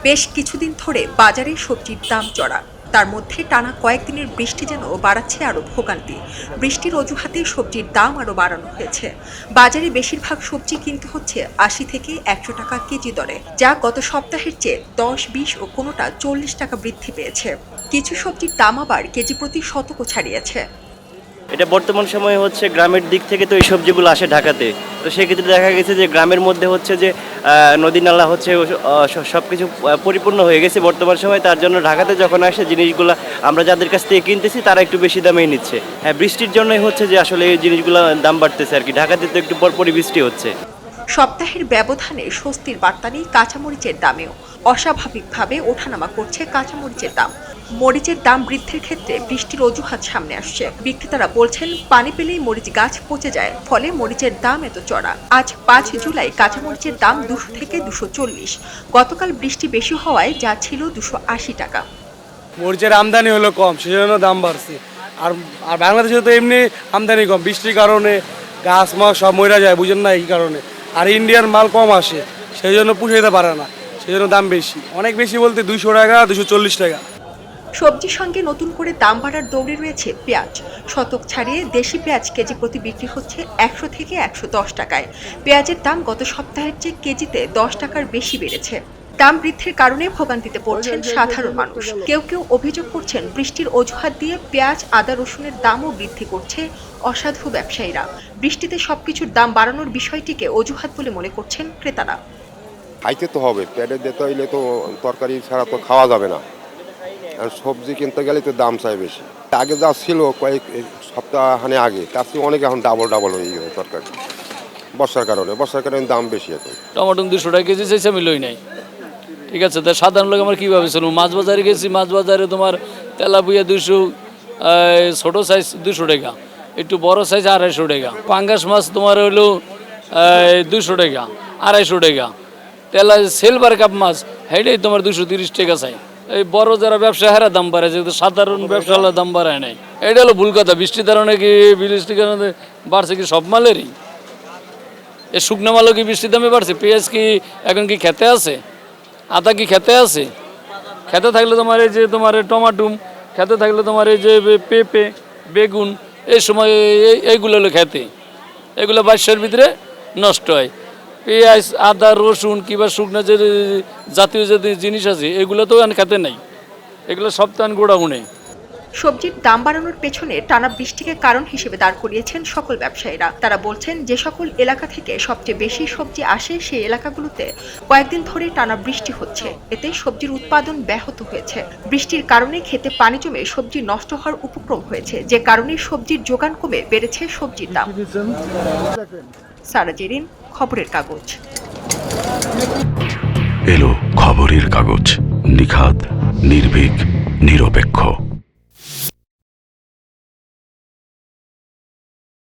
বেশ কিছুদিন ধরে বাজারে সবজির দাম চড়া, তার মধ্যে টানা কয়েকদিনের বৃষ্টি যেন বাড়াচ্ছে আরো ভোগান্তি। বৃষ্টির অজুহাতে সবজির দাম আরো বাড়ানো হয়েছে। বাজারে বেশিরভাগ সবজি কিনতে হচ্ছে ৮০ থেকে ১০০ টাকা কেজি দরে, যা গত সপ্তাহের চেয়ে ১০, ২০ ও কোনোটা ৪০ টাকা বৃদ্ধি পেয়েছে। কিছু সবজির দাম আবার কেজি প্রতি শতকও ছাড়িয়েছে। এটা বর্তমান সময়ে হচ্ছে গ্রামের দিক থেকে তো এই সবজিগুলো আসে ঢাকাতে, তো সেক্ষেত্রে দেখা গেছে যে গ্রামের মধ্যে হচ্ছে যে নদী নালা হচ্ছে সব কিছু পরিপূর্ণ হয়ে গেছে বর্তমান সময়ে। তার জন্য ঢাকাতে যখন আসে জিনিসগুলো আমরা যাদের কাছ থেকে কিনতেছি তারা একটু বেশি দামেই নিচ্ছে। হ্যাঁ, বৃষ্টির জন্যই হচ্ছে যে আসলে এই জিনিসগুলো দাম বাড়তেছে আর কি। ঢাকাতে তো একটু পরপরই বৃষ্টি হচ্ছে। সপ্তাহের ব্যবধানে স্বস্তির বার্তা নেই কাঁচামরিচের দামেও। অস্বাভাবিকভাবে ওঠানামা করছে কাঁচামরিচের দাম। মরিচের দাম বৃদ্ধির ক্ষেত্রে বৃষ্টির অজুহাত সামনে আসছে। বিক্রেতারা বলছেন পানি পেলেই মরিচ গাছ পচে যায়, ফলে মরিচের দাম এত চড়া। আজ ৫ জুলাই কাঁচামরিচের দাম ২০০ থেকে ২৪০। গতকাল বৃষ্টি বেশি হওয়ায় যা ছিল ২৮০ টাকা। মরিচের আমদানি হলো কম, সেজন্য দাম বাড়ছে। আর বাংলাদেশে তো এমনি আমদানি কম, বৃষ্টির কারণে গাছ মাছ সব মরে যায়, বুঝেন না, এই কারণে। আর ইন্ডিয়ার মাল কম আসে, সেই জন্য পুষাইতে পারে না, সেই জন্য দাম বেশি। অনেক বেশি বলতে ২০০ টাকা, ২৪০ টাকা। সবজির সঙ্গে নতুন করে দাম বাড়ার দৌড়ে রয়েছে পেঁয়াজ। শতক ছাড়িয়ে দেশি পেঁয়াজ কেজি প্রতি বিক্রি হচ্ছে ১০০ থেকে ১১০ টাকায়। পেঁয়াজের দাম গত সপ্তাহের চেয়ে কেজিতে ১০ টাকার বেশি বেড়েছে। দাম বৃদ্ধির কারণে ভোগান্তিতে পড়ছেন সাধারণ মানুষ। কেউ কেউ অভিযোগ করছেন বৃষ্টির অজুহাত দিয়ে পেঁয়াজ, আদা, রসুনের দামও বৃদ্ধি করছে অসাধু ব্যবসায়ীরা। বৃষ্টিতে সবকিছুর দাম বাড়ানোর বিষয়টিকে অজুহাত বলে মনে করছেন ক্রেতারা। খাইতে তো হবে, পেটে দিতে হইলে তো তরকারি ছাড়া তো খাওয়া যাবে না। আর সবজি কিনতে গেলে তো দাম চাই বেশি। আগে যা ছিল কয়েক সপ্তাহখানে আগে, তার চেয়ে অনেক এখন ডাবল হয়ে গেছে তরকারি। বর্ষার কারণে দাম বেশি এখন। টমেটো ২০০ টাকা কেজি চাইছে, আমি লই নাই। ঠিক আছে, তা সাধারণ লোক আমরা কীভাবে চলবো? মাছ বাজারে গেছি, মাছ বাজারে তোমার তেলাপিয়া ২০০, ছোটো সাইজ ২০০ টাকা, একটু বড় সাইজ ২৫০ টাকা। পাঙ্গাস মাছ তোমার হইলো ২০০ টাকা, ২৫০ টাকা। সিলভার কাপ মাছ সেইটাই তোমার ২৩০ টাকা চাই। এই বড় যারা ব্যবসা হারা দাম বাড়ায়, যেহেতু সাধারণ ব্যবসাওয়ালা দাম বাড়ায় নাই। এটা হলো ভুল কথা। বৃষ্টির কারণে কি বৃষ্টির কারণে বাড়ছে কি সব মালেরই? এই শুকনো মালও কি বৃষ্টির দামে বাড়ছে? পেঁয়াজ কি এখন কি খেতে আছে? আদা কি খেতে আছে? খেতে থাকলে তোমার এই যে তোমার টমাটুম, খেতে থাকলে তোমার এই যে পেঁপে, বেগুন, এই সময় এইগুলো হলো খেতে। এগুলো বার্ষের ভিতরে নষ্ট হয়। পেঁয়াজ, আদা, রসুন কিংবা শুকনো যে জাতীয় যে জিনিস আছে এগুলো তো খেতে নাই, এগুলো সব তো গোডাউনে। সবজির দাম বাড়ানোর পেছনে টানা বৃষ্টিকে কারণ হিসেবে দাঁড় করিয়েছেন সকল ব্যবসায়ীরা। তারা বলছেন যে সকল এলাকা থেকে সবচেয়ে বেশি সবজি আসে সেই এলাকাগুলোতে কয়েকদিন ধরে টানা বৃষ্টি হচ্ছে, এতে সবজির উৎপাদন ব্যাহত হয়েছে। বৃষ্টির কারণে খেতে পানি জমে সবজি নষ্ট হওয়ার উপক্রম হয়েছে, যে কারণে সবজির যোগান কমে বেড়েছে সবজির দাম। সারা জেরিন, খবরের কাগজ। এলো খবরের কাগজ, নিখাত, নির্ভীক, নিরপেক্ষ।